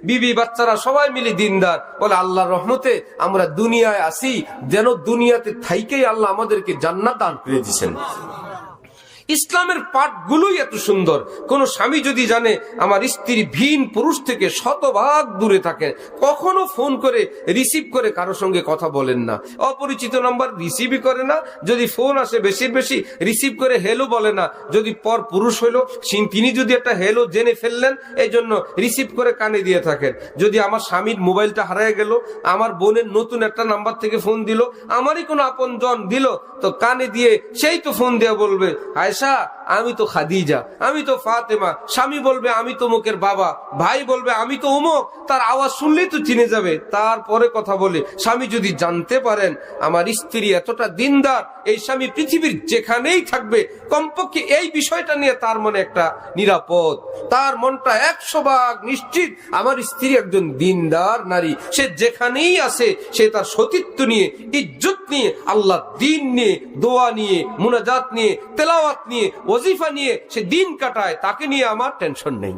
বিবি বাচ্চারা সবাই মিলে দিনদার। বলে আল্লাহর রহমতে আমরা দুনিয়ায় আসি, যেন দুনিয়াতে থাইকেই আল্লাহ আমাদেরকে জান্নাত দান করে দিয়েছেন। ইসলামের পাঠগুলোই এত সুন্দর। কোন স্বামী যদি জানে আমার স্ত্রী ভিন পুরুষ থেকে শতভাগ দূরে থাকে, কখনো ফোন করে রিসিভ করে কারো সঙ্গে কথা বলেন না, অপরিচিত নাম্বার রিসিভই করে না, যদি ফোন আসে বেশি বেশি রিসিভ করে হেলো বলে না, যদি পর পুরুষ হইল তিনি যদি একটা হেলো জেনে ফেললেন এই জন্য রিসিভ করে কানে দিয়ে থাকেন। যদি আমার স্বামীর মোবাইলটা হারিয়ে গেল, আমার বোনের নতুন একটা নাম্বার থেকে ফোন দিল, আমারই কোনো আপন জন দিল, তো কানে দিয়ে সেই তো ফোন দিয়ে বলবে আয়েশা আমি তো খাদিজা, আমি তো ফাতেমা, স্বামী বলবে আমি তো মুখের বাবা, ভাই বলবে আমি তো অমুক, তার আওয়াজ শুনলেই তো চিনে যাবে, তারপরে কথা বলে। স্বামী যদি জানতে পারেন আমার স্ত্রী এতটা দিনদার, এই স্বামী পৃথিবীর যেখানেই থাকবে কমপক্ষে এই বিষয়টা নিয়ে তার মনে একটা নিরাপদ, তার মনটা 100% নিশ্চিত আমার স্ত্রী একজন দিনদার নারী, সে যেখানেই আছে সে তার সতীত্ব নিয়ে, ইজ্জত নিয়ে, আল্লাহ দিন নিয়ে, দোয়া নিয়ে, মুনাজাত নিয়ে, তেলাওয়াত নিয়ে, ওজিফা নিয়ে সে দিন কাটায়, তাকে নিয়ে আমার টেনশন নেই।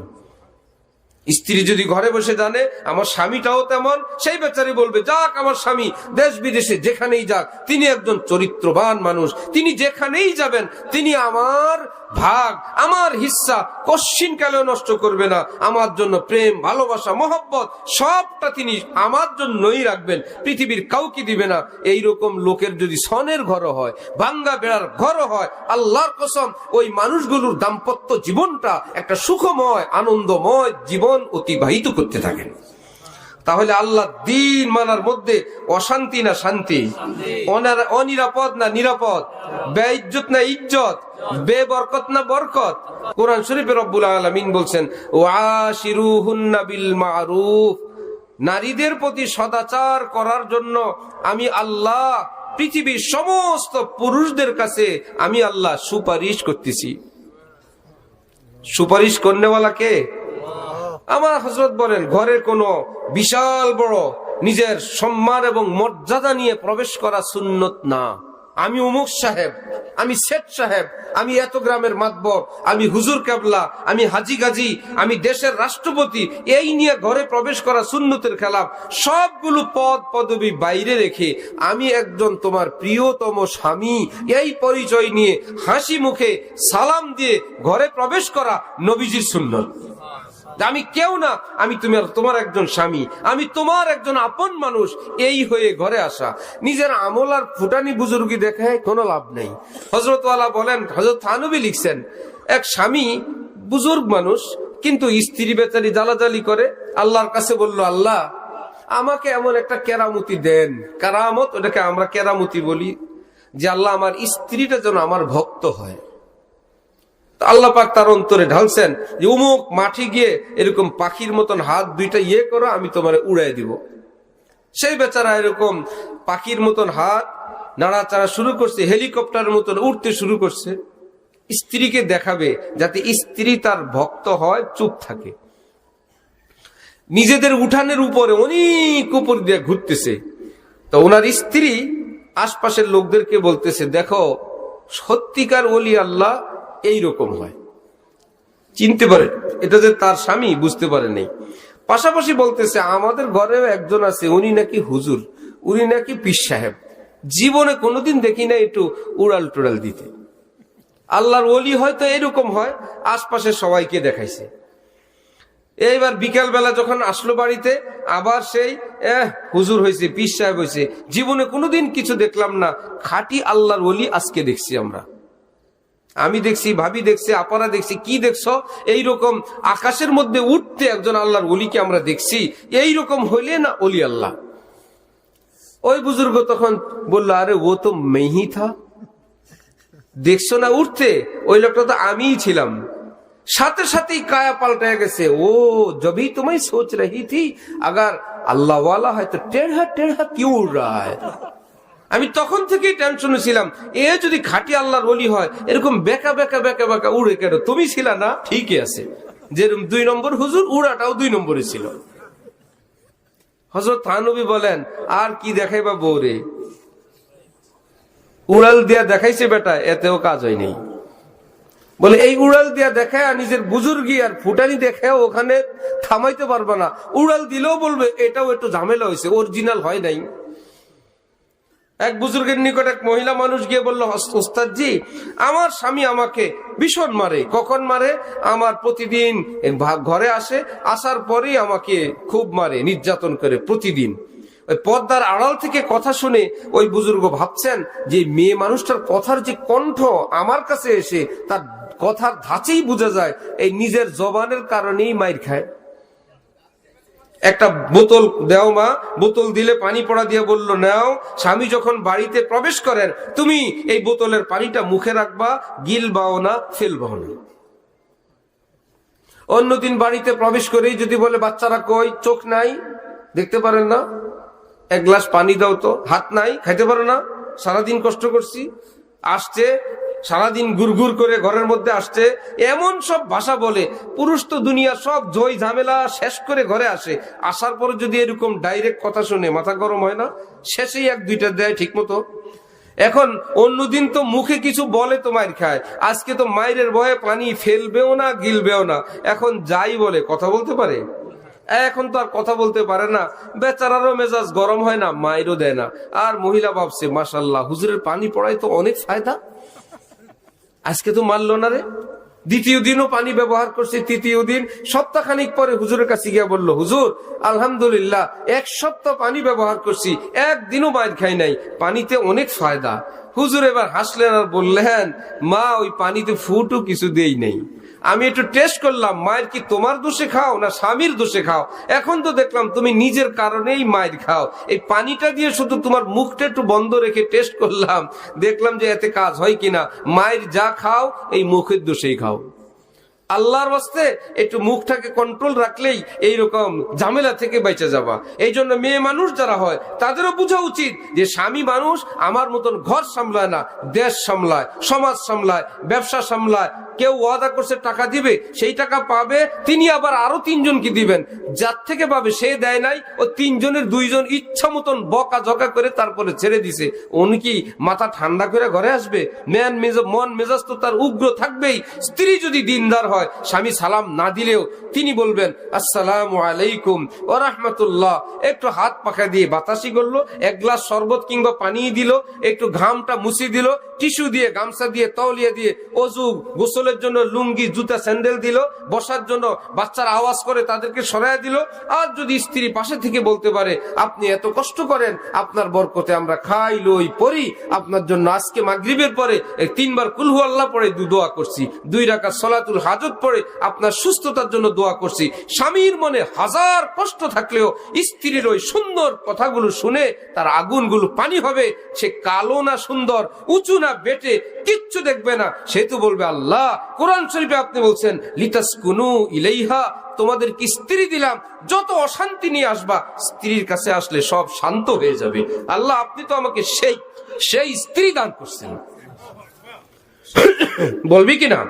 স্ত্রী যদি ঘরে বসে জানে আমার স্বামীটাও তেমন, সেই বেচারি বলবে যাক আমার স্বামী দেশ বিদেশে যেখানেই যাক তিনি একজন চরিত্রবান মানুষ, তিনি যেখানেই যাবেন তিনি আমার ভাগ, আমার হিস্সা কশ্চিন কালেও নষ্ট করবে না, আমার জন্য প্রেম ভালোবাসা মহব্বত সবটা তিনি আমার জন্যই রাখবেন, পৃথিবীর কাউকে দিবে না। এইরকম লোকের যদি সনের ঘর হয়, ভাঙ্গা বেড়ার ঘর হয়, আল্লাহর কসম ওই মানুষগুলোর দাম্পত্য জীবনটা একটা সুখময় আনন্দময় জীবন অতিবাহিত করতে থাকেন। তাহলে আল্লাহ দিন মানার মধ্যে অশান্তি না শান্তি, অনিরাপদ না নিরাপদ, বেইজ্জত না ইজ্জত, বেবরকত না বরকত। কোরআন শরীফে রব্বুল আলামিন বলছেন ওয়াশিরুহুন্না বিল মারুফ, নারীদের প্রতি সদাচার করার জন্য আমি আল্লাহ পৃথিবীর সমস্ত পুরুষদের কাছে আমি আল্লাহ সুপারিশ করতেছি। সুপারিশ করনেওয়ালা কে? আমার হযরত বলেন ঘরের কোন বিশাল বড় নিজের সম্মান এবং মর্যাদা নিয়ে প্রবেশ করা সুন্নত না। আমি অমুক সাহেব, আমি শেঠ সাহেব, আমি এত গ্রামের মাতবর, আমি হুজুর কেবলা, আমি হাজি গাজী, আমি দেশের রাষ্ট্রপতি, এই নিয়ে ঘরে প্রবেশ করা সুন্নতের খেলাফ। সবগুলো পদ পদবি বাইরে রেখে আমি একজন তোমার প্রিয়তম স্বামী এই পরিচয় নিয়ে হাসি মুখে সালাম দিয়ে ঘরে প্রবেশ করা নবীজির সুন্নত। আমি কেউ না, আমি তোমার একজন স্বামী, আমি তোমার একজন আপন মানুষ, এই হয়ে ঘরে আসা। নিজের আমল আর ফুটানি বুজুর্গি দেখায় কোনো লাভ নেই। হযরত ওয়ালা বলেন, হযরত থানবী লিখছেন, এক স্বামী বুজুর্গ মানুষ কিন্তু স্ত্রী বেচারি জ্বালাজালি করে, আল্লাহর কাছে বলল আল্লাহ আমাকে এমন একটা কেরামতি দেন, কারামত ওটাকে আমরা কেরামতি বলি, যে আল্লাহ আমার স্ত্রীটা যেন আমার ভক্ত হয়। আল্লাহ পাক তার অন্তরে ঢালছেন যে অমুক মাঠে গিয়ে এরকম পাখির মতন হাত দুইটা করো, আমি তোমারে উড়াই দিব। সেই বেচারা এরকম পাখির মতন হাত নাড়াচাড়া শুরু করছে, হেলিকপ্টারের মতন উঠতে শুরু করছে, স্ত্রীকে দেখাবে যাতে স্ত্রী তার ভক্ত হয়, চুপ থাকে। নিজেদের উঠানের উপরে অনেক উপর দিয়ে ঘুরতেছে, তো ওনার স্ত্রী আশপাশের লোকদেরকে বলতেছে দেখো সত্যিকার ওলি আল্লাহ এইরকম হয়। চিনতে পারে এটা যে তার স্বামী, বুঝতে পারে নাই। পাশাপাশি বলতেছে আমাদের ঘরেও একজন আছে, উনি নাকি হুজুর, উনি নাকি পীর সাহেব, জীবনে কোনোদিন দেখি না একটু উড়াল টুড়াল দিতে। আল্লাহর ওলি হয়তো এরকম হয়, আশপাশে সবাইকে দেখাইছে। এইবার বিকাল বেলা যখন আসলো বাড়িতে, আবার সেই হুজুর হয়েছে, পীর সাহেব হয়েছে, জীবনে কোনোদিন কিছু দেখলাম না, খাঁটি আল্লাহর ওলি আজকে দেখছি আমরা। আমি দেখছি, ভাবি দেখছি, আপারা দেখছি, কি দেখছো? এইরকম আকাশের মধ্যে উঠতে একজন আল্লাহর ওলিকে আমরা দেখছি, এইরকম হইলে না ওলি আল্লাহ। ওই বুজুর্গ তখন বলল আরে ও তো মেহি থা, দেখছো না উঠতে? ওই লোকটা তো আমিই ছিলাম। সাথে সাথেই কায়া পাল্টে গেছে। ও জবি তুমি সোচ রহি থি আগার আল্লাহ ওয়ালা হয় তো টেढ़ा टेढ़ा क्यों उड़ रहा है। আমি তখন থেকেই টেনশনে ছিলাম, এ যদি খাঁটি আল্লাহর ওলি হয় এরকম বেকা বেকা বেকা বেকা উড়ে কেন? তুমি ছিল না, ঠিকই আছে, যেরকম 2 নম্বর হুজুর, উড়াটাও 2 নম্বরে ছিল। হযরত থানবী বলেন আর কি দেখাইবা বউরে, উড়াল দিয়া দেখাইছে বেটা, এতেও কাজ হয় নাই। বলে এই উড়াল দিয়া দেখায় নিজের বুজুর্গি আর ফুটানি দেখায় ওখানে থামাইতে পারবে না, উড়াল দিলেও বলবে এটাও একটু ঝামেলা হয়েছে, অরিজিনাল হয় নাই। এক বুজুর্গের নিকট এক মহিলা মানুষ গিয়ে বলল, ওস্তাদজি আমার স্বামী আমাকে ভীষণ মারে। কখন মারে? আমার প্রতিদিন ঘরে আসে, আসার পরেই আমাকে খুব মারে, নির্যাতন করে প্রতিদিন। ওই পর্দার আড়াল থেকে কথা শুনে ওই বুজুর্গ ভাবছেন যে মেয়ে মানুষটার কথার যে কণ্ঠ আমার কাছে এসে তার কথার ধাঁচেই বোঝা যায় এই নিজের জবানের কারণেই মাইর খায়। একটা বোতল দেও মা, বোতল দিলে পানি পড়া দিয়ে বলল নাও, স্বামী যখন বাড়িতে প্রবেশ করেন তুমি এই বোতলের পানিটা মুখে রাখবা, গিলবাও না, ফেলবাও না। অন্যদিন বাড়িতে প্রবেশ করেই যদি বলে বাচ্চারা কই, চোখ নাই দেখতে পারেন না, এক গ্লাস পানি দাও তো, হাত নাই খাইতে পারো না, সারাদিন কষ্ট করছি, আসছে সারাদিন গুড়গুর করে ঘরের মধ্যে আসছে, এমন সব ভাষা বলে। পুরুষ তো দুনিয়া সব জয় ঝামেলা শেষ করে ঘরে আসে, আসার পরে যদি এরকম ডাইরেক্ট কথা শুনে মাথা গরম হয় না? শেষেই এক দুইটা দেয় ঠিক মতো। এখন অন্যদিন তো মুখে কিছু বলে তো মাইর খায়, আজকে তো মায়ের ভয়ে পানি ফেলবেও না, গিলবেও না। এখন যাই বলে কথা বলতে পারে? এখন তো আর কথা বলতে পারে না, বেচারারও মেজাজ গরম হয় না, মায়েরও দেয় না। আর মহিলা ভাবছে মাশাআল্লাহ হুজুরের পানি পড়ায় তো অনেক ফায়দা, আজকে তো মানলো না রে। দ্বিতীয় দিনও পানি ব্যবহার করছে, তৃতীয় দিন সপ্তাহখানিক পরে হুজুরের কাছে গিয়ে বলল, হুজুর আলহামদুলিল্লাহ 1 সপ্তাহ পানি ব্যবহার করছি, একদিনও মাইর খাই নাই, পানিতে অনেক ফায়দা। হুজুর এবার হাসলেন আর বললেন, মা ওই পানিতে ফুটও কিছু দেই নাই, আমি একটু টেস্ট করলাম মায়ের কি তোমার দোষে খাও না স্বামীর দোষে খাও, এখন তো দেখলাম তুমি নিজের কারণেই মায়ের খাও, এই পানিটা দিয়ে শুধু তোমার মুখটা একটু বন্ধ রেখে টেস্ট করলাম, দেখলাম যে এতে কাজ হয় কিনা। মায়ের যা খাও এই মুখের দোষেই খাও। আল্লাহর ওয়াস্তে একটু মুখটাকে কন্ট্রোল রাখলেই এইরকম ঝামেলা থেকে বেঁচে যাবা। এই জন্য মেয়ে মানুষ যারা হয় তাদেরও বোঝা উচিত যে স্বামী মানুষ আমার মতন ঘর সামলায় না, দেশ সামলায়, সমাজ সামলায়, ব্যবসা সামলায়। কেউ ওয়াদা করছে টাকা দিবে, সেই টাকা পাবে, তিনি আবার আরো 3 জনকে দিবেন, যার থেকে পাবে সে দেয় নাই, ও 3 জনের 2 জন ইচ্ছা মতন বকা জকা করে তারপরে ছেড়ে দিছে। উনি কি মাথা ঠান্ডা করে ঘরে আসবে? মন মেজাজ তো তার উগ্র থাকবেই। স্ত্রী যদি দিনদার হয়, স্বামী সালাম না দিলেও তিনি বলবেন আসসালামু আলাইকুম ওয়া রাহমাতুল্লাহ, একটু হাত পাখা দিয়ে বাতাসি করলো, 1 গ্লাস শরবত কিংবা পানি দিল, একটু ঘামটা মুছে দিল, টিস্যু দিয়ে গামছা দিয়ে তওলিয়া দিয়ে ওযু গোসলের জন্য লুঙ্গি জুতা স্যান্ডেল দিল, বসার জন্য বাচ্চারা আওয়াজ করে তাদেরকে সরায় দিল। আর যদি স্ত্রী পাশে থেকে বলতে পারে আপনি এত কষ্ট করেন, আপনার বরকতে আমরা খাই লই পড়ি, আপনার জন্য আজকে মাগরিবের পরে 3 বার কুল হু আল্লাহ পড়ে দোয়া করছি, 2 রাকাত সালাতুল হাজত পড়ে আপনার সুস্থতার জন্য দোয়া করছি। স্বামীর মনে হাজার কষ্ট থাকলেও স্ত্রীর ওই সুন্দর কথাগুলো শুনে তার আগুনগুলো পানি হবে। সে কালো না সুন্দর, উঁচু না বেটে, কিচ্ছু দেখবে না, সে তো বলবে আল্লাহ কোরআন শরীফে আপনি বলছেন লিতাসকুনু ইলাইহা, তোমাদের কি স্ত্রী দিলাম, যত অশান্তি নিয়ে আসবা স্ত্রীর কাছে আসলে সব শান্ত হয়ে যাবে। আল্লাহ আপনি তো আমাকে সেই স্ত্রী দান করছেন, বলবি কিনা?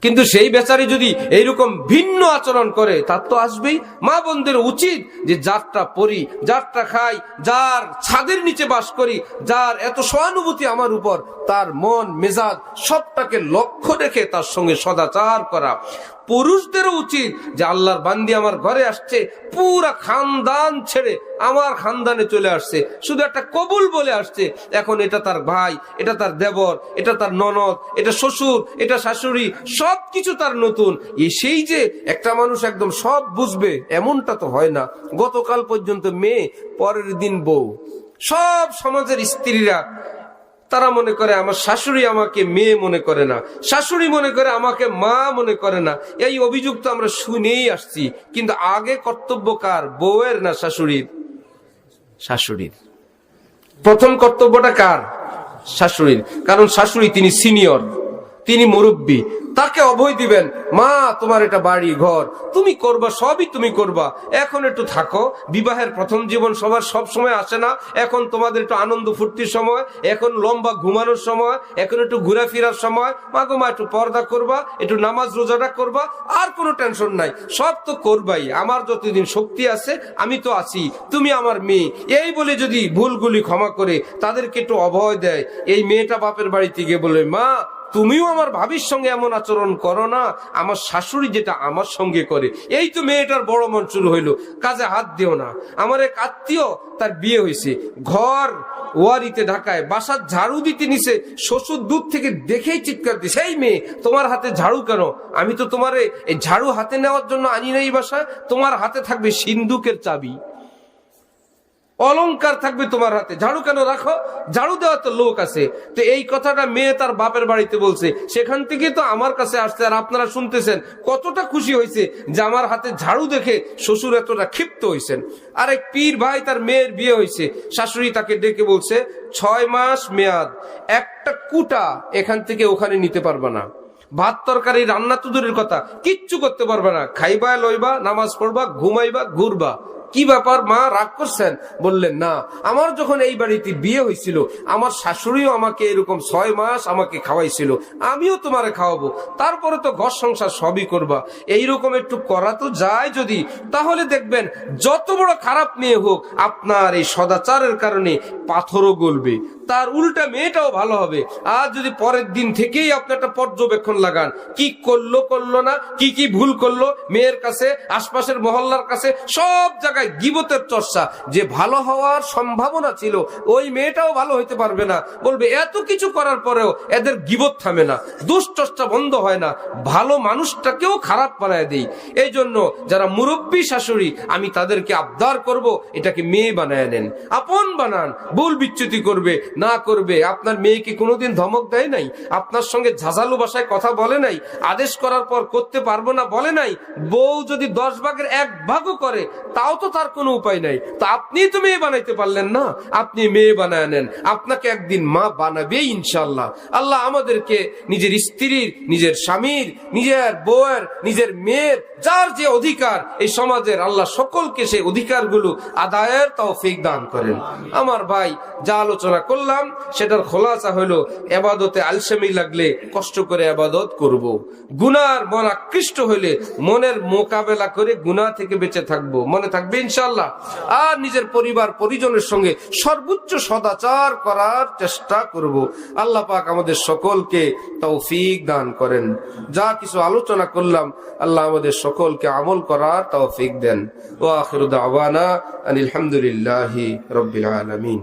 কিন্তু সেই বেচারি যদি এইরকম ভিন্ন আচরণ করে তার তো আসবেই। মা বোনদের উচিত যে যারটা পড়ি, যারটা খাই, যার ছাদের নিচে বাস করি, যার এত সহানুভূতি আমার উপর, তার মন মেজাজ সবটাকে লক্ষ্য রেখে তার সঙ্গে সদাচার করা। পুরুষদেরও উচিত যে আল্লাহর বান্দি আমার ঘরে আসছে, পুরা খানদান ছেড়ে আমার খানদানে চলে আসছে, শুধু একটা কবুল বলে আসছে, এখন এটা তার ভাই, এটা তার দেবর, এটা তার ননদ, এটা শ্বশুর, এটা শাশুড়ি, সবকিছু তার নতুন। সেই যে একটা মানুষ একদম সব বুঝবে এমনটা তো হয় না। গতকাল পর্যন্ত মেয়ে, পরের দিন বউ। সব সমাজের স্ত্রীরা তারা মনে করে আমার শাশুড়ি আমাকে মেয়ে মনে করে না, শাশুড়ি মনে করে আমাকে মা মনে করে না। এই অভিযোগ তো আমরা শুনেই আসছি। কিন্তু আগে কর্তব্য কার? বউয়ের না শাশুড়ির? শাশুড়ির। প্রথম কর্তব্যটা কার? শাশুড়ির। কারণ শাশুড়ি তিনি সিনিয়র, তিনি মুরব্বী, তাকে অভয় দিবেন। মা তোমার এটা বাড়ি ঘর, তুমি করবা, সবই তুমি করবা, এখন একটু থাকো। বিবাহের প্রথম জীবন সবার সব সময় আসে না, এখন তোমাদের একটু আনন্দ ফুর্তির সময়, এখন লম্বা ঘুমানোর সময়, এখন একটু ঘোরাফেরার সময়। মা গো মা একটু পর্দা করবা, একটু নামাজ রোজাটা করবা, আর কোনো টেনশন নাই, সব তো করবাই, আমার যতদিন শক্তি আছে আমি তো আছি, তুমি আমার মেয়ে। এই বলে যদি ভুলগুলি ক্ষমা করে তাদেরকে একটু অভয় দেয়, এই মেয়েটা বাপের বাড়িতে গিয়ে বলে মা তুমিও আমার ভাবির সঙ্গে এমন আচরণ করো না, আমার শাশুড়ি যেটা আমার সঙ্গে করে। এই তো মেয়েটার বড় মন শুরু হইলো, কাজে হাত দিও না। আমার এক আত্মীয়, তার বিয়ে হয়েছে, ঘর ওয়ারিতে ঢাকায়, বাসার ঝাড়ু দিতে নিছে, শ্বশুর দূর থেকে দেখেই চিৎকার দিছে, এই মেয়ে তোমার হাতে ঝাড়ু কেন? আমি তো তোমারে এই ঝাড়ু হাতে নেওয়ার জন্য আনি নাই বাসায়, তোমার হাতে থাকবে সিন্দুকের চাবি, অলংকার থাকবে তোমার হাতে, ঝাড়ু কেন রাখো? ঝাড়ু দেওয়ার তো লোক আছে। তো এই কথাটা মেয়ে তার বাপের বাড়িতে বলছে, সেখান থেকে তো আমার কাছে আসছে। আর আপনারা শুনতেছেন কতটা খুশি হয়েছে যে আমার হাতে ঝাড়ু দেখে শ্বশুর এতটা ক্ষিপ্ত হয়েছেন। আর এক পীর ভাই, তার মেয়ের বিয়ে হয়েছে, শাশুড়ি তাকে ডেকে বলছে 6 মাস মেয়াদ, একটা কুটা এখান থেকে ওখানে নিতে পারবে না, ভাত তরকারি রান্না তো দূরের কথা, কিচ্ছু করতে পারবে না, খাইবা লইবা, নামাজ পড়বা, ঘুমাইবা, ঘুরবা। কি ব্যাপার মা, রাগ করছেন? বললেন না, আমার যখন এই বাড়িতে বিয়ে হয়েছিল আমার শাশুড়িও আমাকে এরকম 6 মাস আমাকে খাওয়াইছিল, আমিও তোমারে খাওয়াবো, তারপরে তো ঘর সংসার সবই করবা। এইরকম একটু করা তো যায় যদি, তাহলে দেখবেন যত বড় খারাপ মেয়ে হোক আপনার এই সদাচারের কারণে পাথরও গলবে, তার উল্টা মেয়েটাও ভালো হবে। আর যদি পরের দিন থেকেই আপনি একটা পর্যবেক্ষণ লাগান, কি করলো না, কি ভুল করলো, মেয়ের কাছে, আশপাশের মহল্লার কাছে, সব জায়গায় গীবতের চর্চা, যে ভালো হওয়ার সম্ভাবনা ছিল ওই মেয়েটাও ভালো হইতে পারবে না। বলবে এত কিছু করার পরেও এদের গীবত থামে না, দুশ্চর্চা বন্ধ হয় না, ভালো মানুষটাকেও খারাপ বানায় দেই। এই জন্য যারা মুরব্বী শাশুড়ি, আমি তাদেরকে আবদার করব, এটাকে মেয়ে বানায় নেন, আপন বানান। ভুল বিচ্যুতি করবে না করবে, আপনার মেয়েকে কোনোদিন ধমক দেয় নাই, আপনার সঙ্গে ঝাঁঝালু ভাষায় কথা বলে নাই, আদেশ করার পর করতে পারবো না বলে নাই। বউ যদি 10 ভাগের 1 ভাগও করে তাও তো তার কোনো উপায় নাই। তো আপনি তো মেয়ে বানাইতে পারলেন না, আপনি মেয়ে বানায় নেন, আপনাকে একদিন মা বানাবেই ইনশাআল্লাহ। আল্লাহ আমাদেরকে নিজের স্ত্রীর, নিজের স্বামীর, নিজের বউয়ের, নিজের মেয়ের যার যে অধিকার এই সমাজের, আল্লাহ সকলকে সেই অধিকারগুলো আদায়ের তৌফিক দান করেন। আমার ভাই, যা আলোচনা করলাম সেটার খোলাসা হলো, ইবাদতে আলসেমি লাগলে কষ্ট করে ইবাদত করব, গুনার মন আকৃষ্ট হইলে মনের মোকাবেলা করে গুনাহ থেকে বেঁচে থাকবো, মনে থাকবে ইনশাআল্লাহ। আর নিজের পরিবার পরিজনের সঙ্গে সর্বোচ্চ সদাচার করার চেষ্টা করব। আল্লাহ পাক আমাদের সকলকে তৌফিক দান করেন। যা কিছু আলোচনা করলাম আল্লাহ আমাদের সকলকে আমল করার তৌফিক দেন। ওয়া আখিরু দাওয়ানা আনিল হামদুলিল্লাহি রাব্বিল আলামিন।